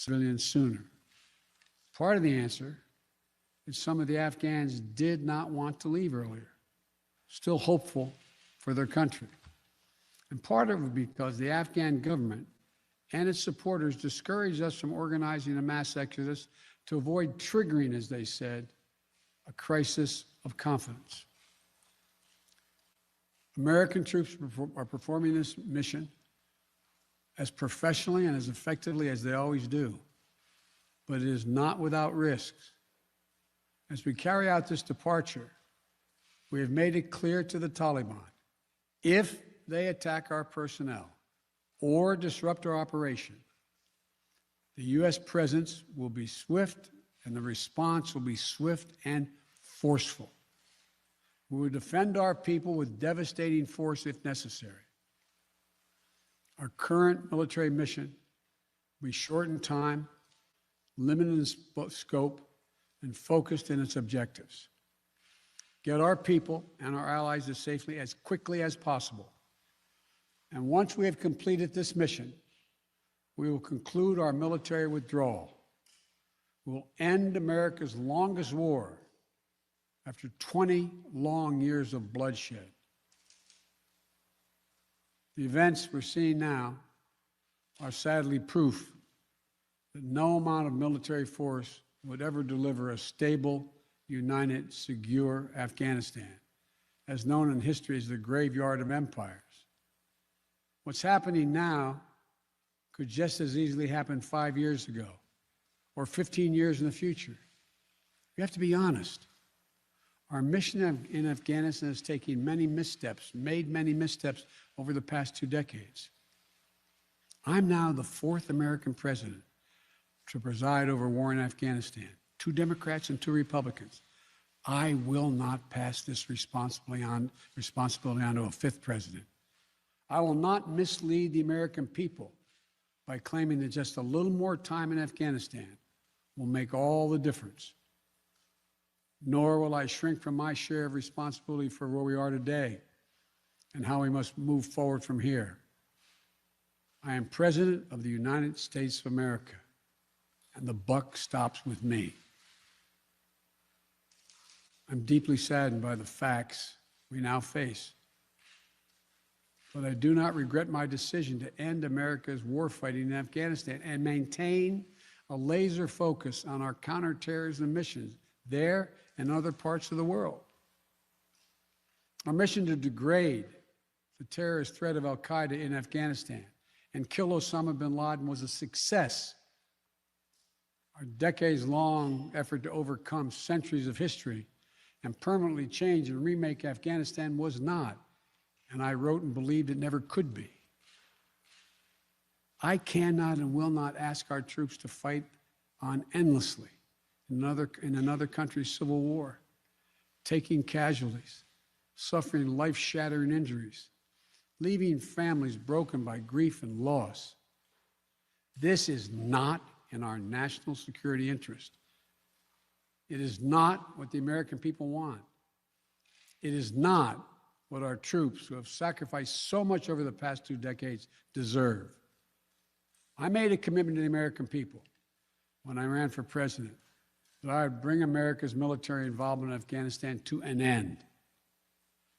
civilians sooner. Part of the answer is some of the Afghans did not want to leave earlier, still hopeful for their country. And part of it because the Afghan government and its supporters discouraged us from organizing a mass exodus to avoid triggering, as they said, a crisis of confidence. American troops are performing this mission as professionally and as effectively as they always do, but it is not without risks. As we carry out this departure, we have made it clear to the Taliban, if they attack our personnel or disrupt our operation, the U.S. presence will be swift and the response will be swift and forceful. We will defend our people with devastating force if necessary. Our current military mission will be short in time, limited in scope, and focused in its objectives. Get our people and our allies to safety as quickly as possible. And once we have completed this mission, we will conclude our military withdrawal. We will end America's longest war after 20 long years of bloodshed. The events we're seeing now are sadly proof that no amount of military force would ever deliver a stable, united, secure Afghanistan, as known in history as the graveyard of empires. What's happening now could just as easily happen 5 years ago or 15 years in the future. We have to be honest. Our mission in Afghanistan is taking many missteps, made many missteps over the past 2 decades. I'm now the 4th American president to preside over war in Afghanistan, 2 Democrats and 2 Republicans. I will not pass this responsibility on to a 5th president. I will not mislead the American people by claiming that just a little more time in Afghanistan will make all the difference. Nor will I shrink from my share of responsibility for where we are today and how we must move forward from here. I am President of the United States of America, and the buck stops with me. I'm deeply saddened by the facts we now face, but I do not regret my decision to end America's warfighting in Afghanistan and maintain a laser focus on our counterterrorism missions there and other parts of the world. Our mission to degrade the terrorist threat of al-Qaeda in Afghanistan and kill Osama bin Laden was a success. Our decades-long effort to overcome centuries of history and permanently change and remake Afghanistan was not, and I wrote and believed it never could be. I cannot and will not ask our troops to fight on endlessly in another country's civil war, taking casualties, suffering life-shattering injuries, leaving families broken by grief and loss. This is not in our national security interest. It is not what the American people want. It is not what our troops, who have sacrificed so much over the past 2 decades, deserve. I made a commitment to the American people when I ran for president that I would bring America's military involvement in Afghanistan to an end.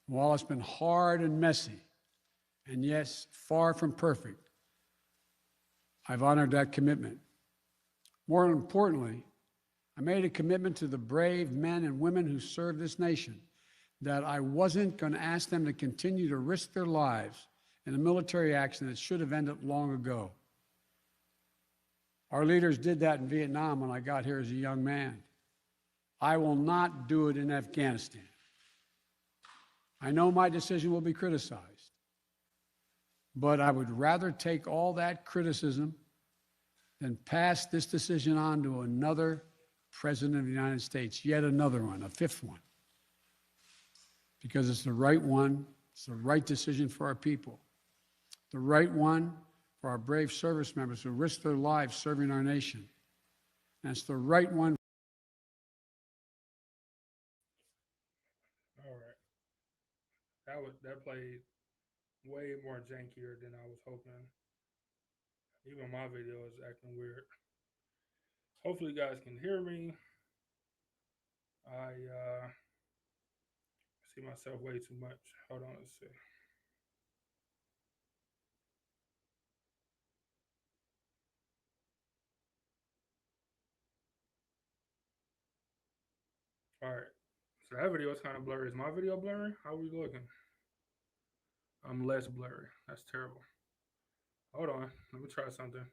While it's been hard and messy, and yes, far from perfect, I've honored that commitment. More importantly, I made a commitment to the brave men and women who serve this nation that I wasn't going to ask them to continue to risk their lives in a military action that should have ended long ago. Our leaders did that in Vietnam when I got here as a young man. I will not do it in Afghanistan. I know my decision will be criticized, but I would rather take all that criticism than pass this decision on to another president of the United States, yet another one, a 5th one, because it's the right one, it's the right decision for our people, the right one for our brave service members who risk their lives serving our nation, and it's the right one. All right. That played way more jankier than I was hoping. Even my video is acting weird. Hopefully, you guys can hear me. I see myself way too much. Hold on, let's see. All right. So that video is kind of blurry. Is my video blurry? How are we looking? I'm less blurry. That's terrible. Hold on. Let me try something.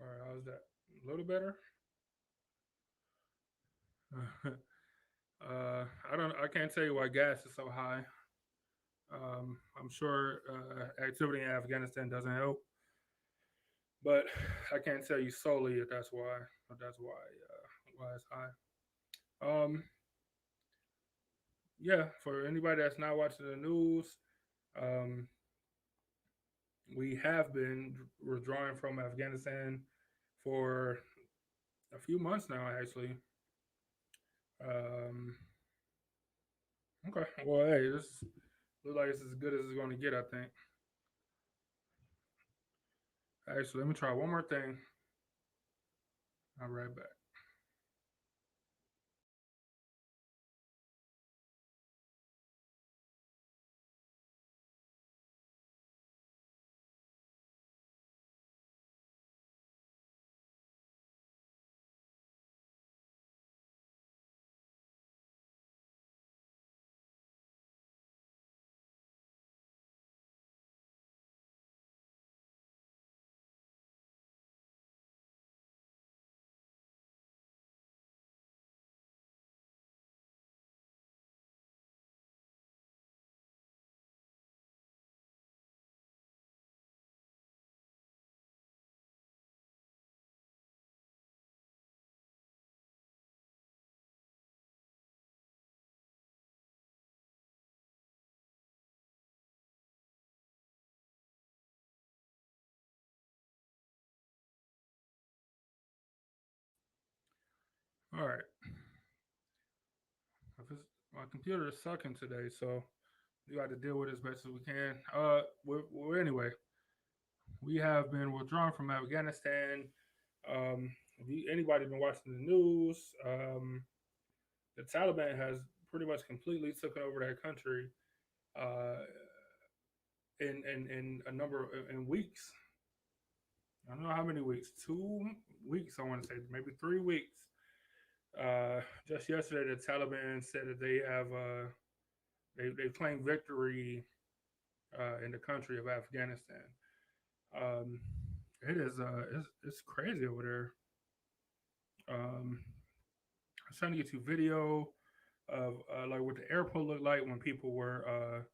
All right. How's that? A little better? I don't. I can't tell you why gas is so high. I'm sure activity in Afghanistan doesn't help, but I can't tell you solely if that's why. If that's why it's high. Yeah. For anybody that's not watching the news, um, we have been withdrawing from Afghanistan for a few months now, actually. Um, okay. Well, hey, this looks like it's as good as it's going to get, I think. Actually, let me try one more thing. I'll be right back. All right. My computer is sucking today, so we got to deal with it as best as we can. Anyway, we have been withdrawn from Afghanistan. If anybody been watching the news, the Taliban has pretty much completely taken over that country uh, in a number in weeks. I don't know how many weeks. 2 weeks, I want to say, maybe 3 weeks. Just yesterday, the Taliban said that they have they claimed victory in the country of Afghanistan. Um, it is it's crazy over there. I was trying to get you video of like what the airport looked like when people were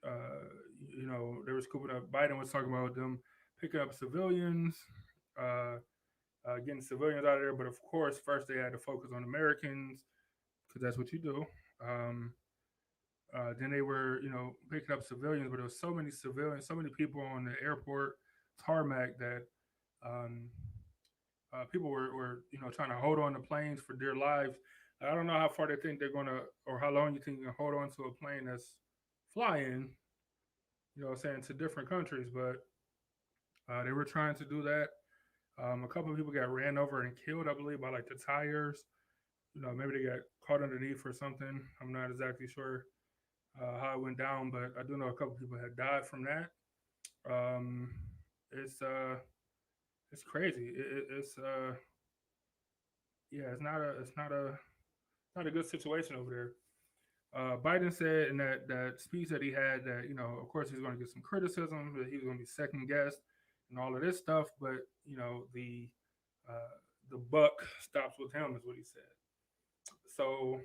they were scooping up. Biden was talking about them picking up civilians, uh, getting civilians out of there. But of course, first they had to focus on Americans because that's what you do. Um, then they were, picking up civilians, but there was so many civilians, so many people on the airport tarmac that um, people were, trying to hold on to planes for dear lives. I don't know how far they think they're gonna, or how long you think you can hold on to a plane that's flying. Saying to different countries, but they were trying to do that. A couple of people got ran over and killed, I believe, by like the tires. Maybe they got caught underneath or something. I'm not exactly sure how it went down, but I do know a couple people had died from that. Um, it's it's crazy. It's yeah, it's not a good situation over there. Biden said in that speech that he had that of course he's going to get some criticism, that he was going to be second guessed and all of this stuff, but the buck stops with him is what he said. So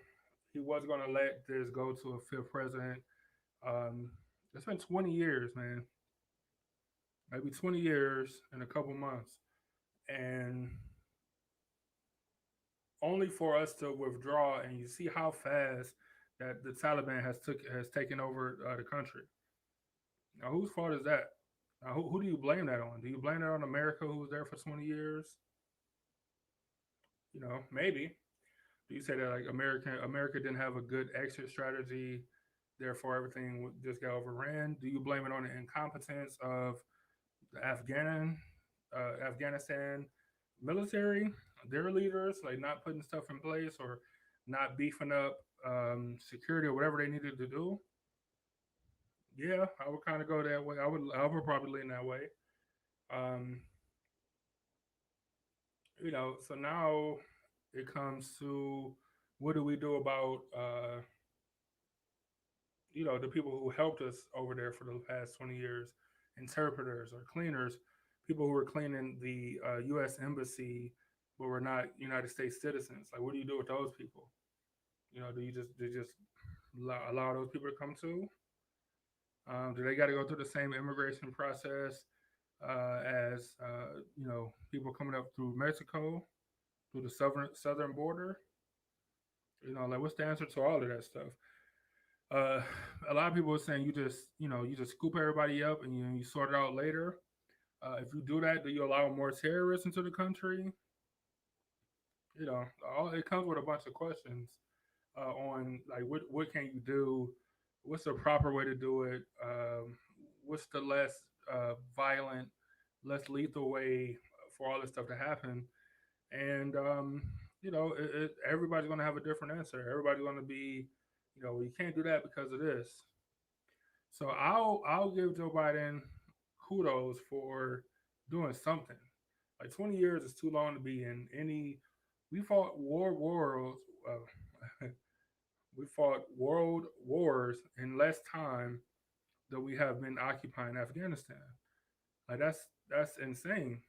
he was going to let this go to a fifth president. Um, it's been 20 years, man. Maybe 20 years in a couple months, and only for us to withdraw. And you see how fast that the Taliban has taken over the country. Now, whose fault is that? Now, who do you blame that on? Do you blame that on America, who was there for 20 years? Maybe. Do you say that like America didn't have a good exit strategy, therefore everything just got overran? Do you blame it on the incompetence of the Afghanistan military, their leaders, like not putting stuff in place or not beefing up security or whatever they needed to do? Yeah, I would kind of go that way. I would probably lean that way. Um, so now it comes to what do we do about the people who helped us over there for the past 20 years, interpreters or cleaners, people who were cleaning the U.S. embassy but were not United States citizens. Like, what do you do with those people? Do you just allow those people to come too? Do they got to go through the same immigration process as people coming up through Mexico, through the southern border? Like what's the answer to all of that stuff? Uh, a lot of people are saying you just scoop everybody up and you sort it out later. If you do that, do you allow more terrorists into the country? All it comes with a bunch of questions on like what can you do, what's the proper way to do it, what's the less violent, less lethal way for all this stuff to happen, and everybody's going to have a different answer. Everybody's going to be, well, you can't do that because of this. So I'll give Joe Biden kudos for doing something. Like 20 years is too long to be in any. We fought wars. Uh, we fought world wars in less time than we have been occupying Afghanistan. Like that's insane.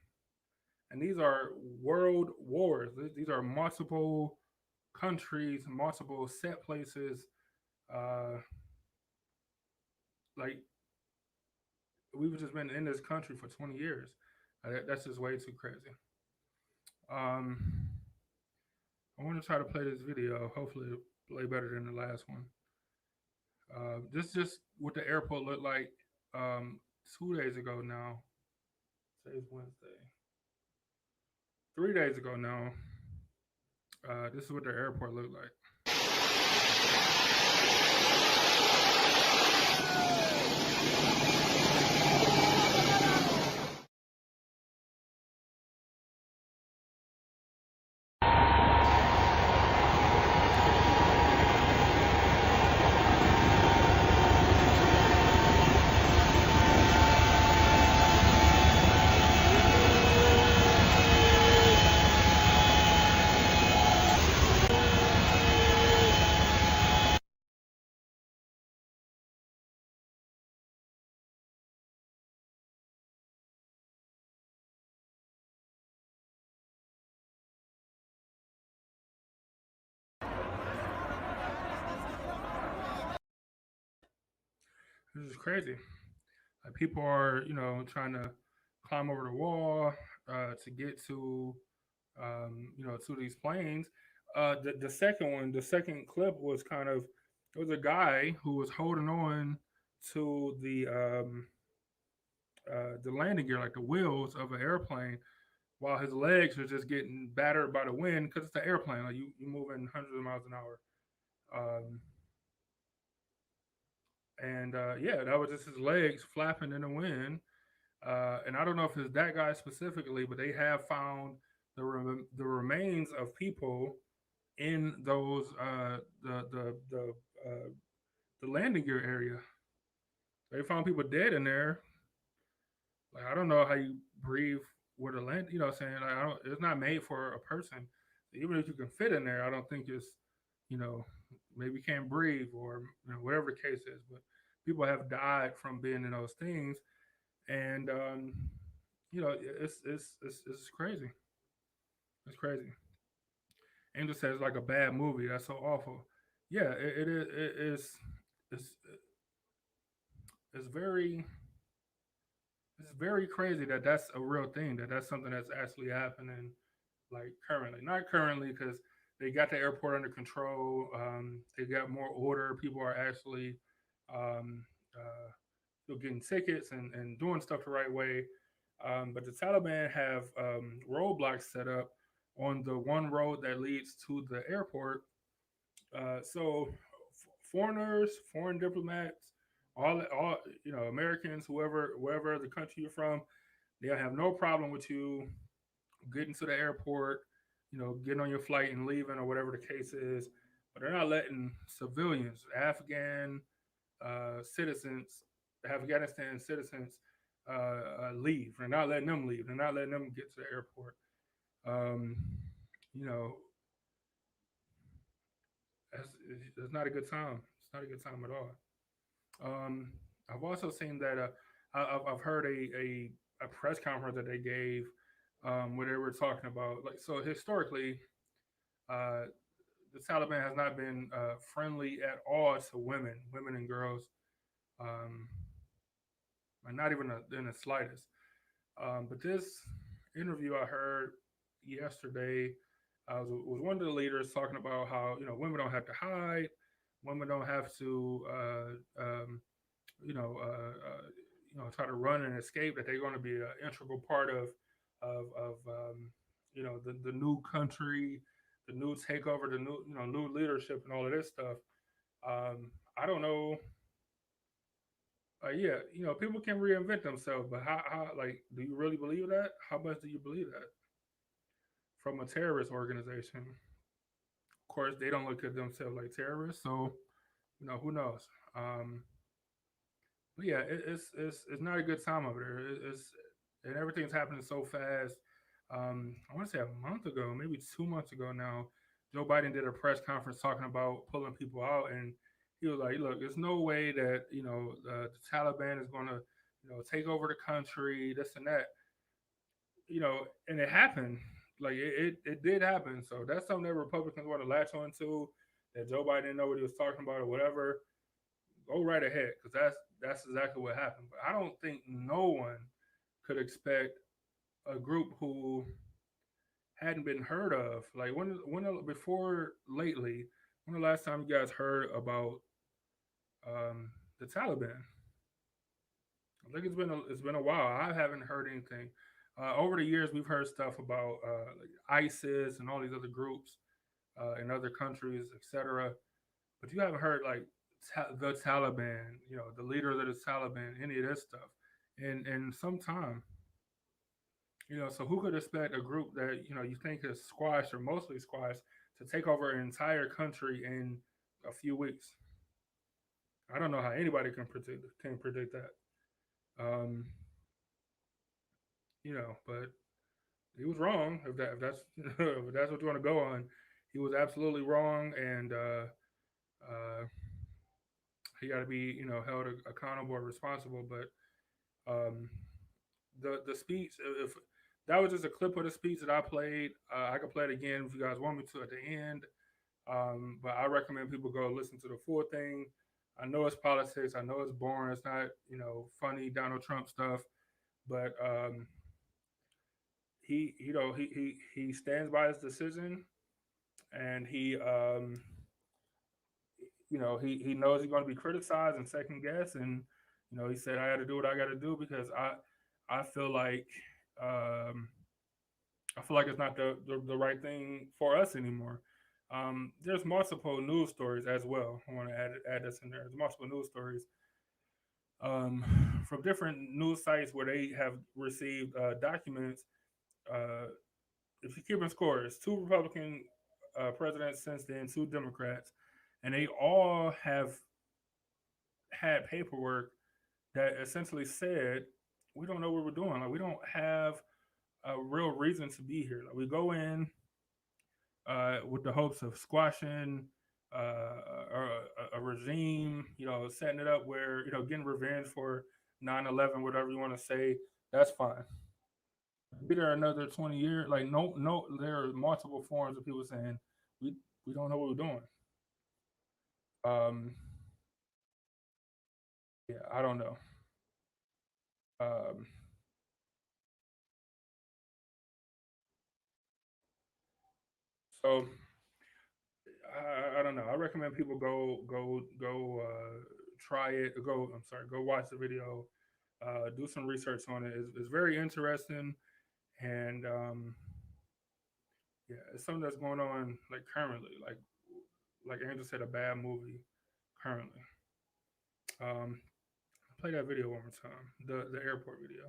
And these are world wars. These are multiple countries, multiple set places. Uh, like we've just been in this country for 20 years. That's just way too crazy. Um, I want to try to play this video. Hopefully, it'll play better than the last one. This is just what the airport looked like 2 days ago now. Today's Wednesday. 3 days ago now. This is what the airport looked like. This is crazy. Like people are, trying to climb over the wall to get to these planes. The second one, the second clip was kind of, it was a guy who was holding on to the landing gear, like the wheels of an airplane, while his legs are just getting battered by the wind because it's an airplane. Like you moving hundreds of miles an hour. Um, and yeah, that was just his legs flapping in the wind. And I don't know if it's that guy specifically, but they have found the remains of people in those the landing gear area. They found people dead in there. Like I don't know how you breathe with a land. You know what I'm saying? Like I don't. It's not made for a person. Even if you can fit in there, I don't think it's you know maybe you can't breathe or whatever the case is. But people have died from being in those things, and it's crazy. It's crazy. Angel says like a bad movie. That's so awful. Yeah, it is. It's it's very it's very crazy that that's a real thing. That's something that's actually happening like currently. Not currently because they got the airport under control. They got more order. People are actually um, getting tickets and doing stuff the right way. But the Taliban have roadblocks set up on the one road that leads to the airport. So foreigners, foreign diplomats, all Americans, wherever the country you're from, they'll have no problem with you getting to the airport, getting on your flight and leaving or whatever the case is. But they're not letting civilians, citizens, Afghanistan citizens, leave. They're not letting them leave. They're not letting them get to the airport. Um, you know, that's not a good time. It's not a good time at all. Um, I've also seen that I've heard a press conference that they gave where they were talking about like so historically uh, the Taliban has not been friendly at all to women and girls, um, not even in the slightest. But this interview I heard yesterday was one of the leaders talking about how women don't have to hide, women don't have to you know try to run and escape. That they're going to be an integral part of the new country, the new takeover, the new leadership, and all of this stuff. I don't know. Yeah, people can reinvent themselves, but how like do you really believe that? How much do you believe that from a terrorist organization? Of course, they don't look at themselves like terrorists, so who knows? But yeah, it's not a good time over there. And everything's happening so fast. I want to say a month ago, maybe 2 months ago now, Joe Biden did a press conference talking about pulling people out, and he was like, "Look, there's no way that the Taliban is going to take over the country, this and that." And it happened. Like it did happen. So that's something that Republicans want to latch on to. That Joe Biden didn't know what he was talking about or whatever. Go right ahead, because that's exactly what happened. But I don't think no one could expect a group who hadn't been heard of. Like when before lately, when the last time you guys heard about the Taliban? I think it's been a while. I haven't heard anything. Over the years, we've heard stuff about like ISIS and all these other groups in other countries, etc. But you haven't heard like the Taliban, the leaders of the Taliban, any of this stuff, in some time. So who could expect a group that you think is squashed or mostly squashed to take over an entire country in a few weeks? I don't know how anybody can predict that. Um, but he was wrong. If that's if that's what you want to go on, he was absolutely wrong, and uh, he got to be held accountable or responsible. But um, the speech, if that was just a clip of the speech that I played, I could play it again if you guys want me to at the end. But I recommend people go listen to the full thing. I know it's politics. I know it's boring. It's not funny Donald Trump stuff, but he stands by his decision, and he knows he's going to be criticized and second guessed, and he said I got to do what I got to do because I feel like um, it's not the right thing for us anymore. There's multiple news stories as well. I want to add this in there. There's multiple news stories um, from different news sites where they have received documents. Uh, if you're keeping scores, two Republican presidents since then, two Democrats, and they all have had paperwork that essentially said we don't know what we're doing. Like we don't have a real reason to be here. Like we go in with the hopes of squashing a regime, setting it up where getting revenge for 9/11, whatever you want to say. That's fine. Be there another 20 years. Like no, there are multiple forms of people saying we we don't know what we're doing. Um, yeah, I don't know. Um, so I don't know. I recommend people go try it. Go I'm sorry. Go watch the video. Do some research on it. It's very interesting, and Yeah, it's something that's going on like currently, like Angel said, a bad movie currently. Um, play that video one more time. The airport video.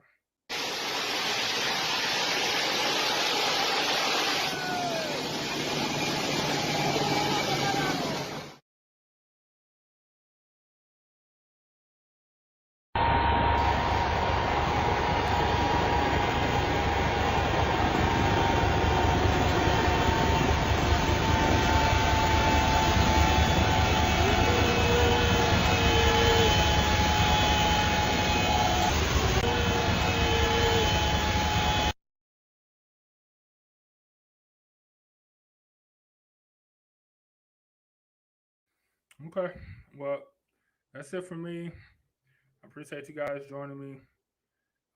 Okay, well, that's it for me. I appreciate you guys joining me.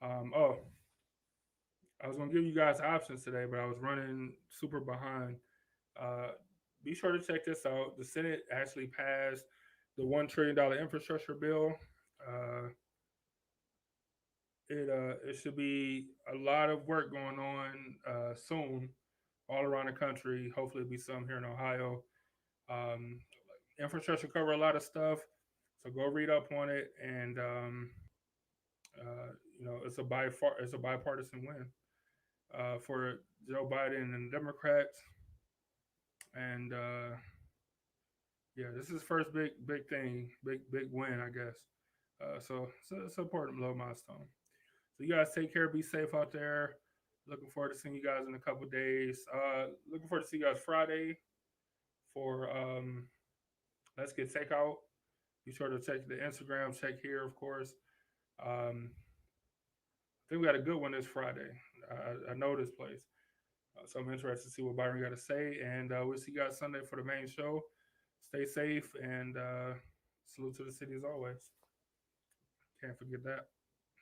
Oh, I was gonna give you guys options today, but I was running super behind. Uh, be sure to check this out. The Senate actually passed the $1 trillion infrastructure bill. Uh, it should be a lot of work going on soon, all around the country. Hopefully, it'll be some here in Ohio. Um, infrastructure cover a lot of stuff, so go read up on it. And it's a bipartisan win for Joe Biden and the Democrats. And yeah, this is first big thing, big win, I guess. So it's an important little milestone. So you guys take care, be safe out there. Looking forward to seeing you guys in a couple days. Looking forward to see you guys Friday for Let's Get Takeout. Be sure to check the Instagram, check here, of course. I think we got a good one this Friday. I know this place. So I'm interested to see what Byron got to say. And we'll see you guys Sunday for the main show. Stay safe and salute to the city as always. Can't forget that.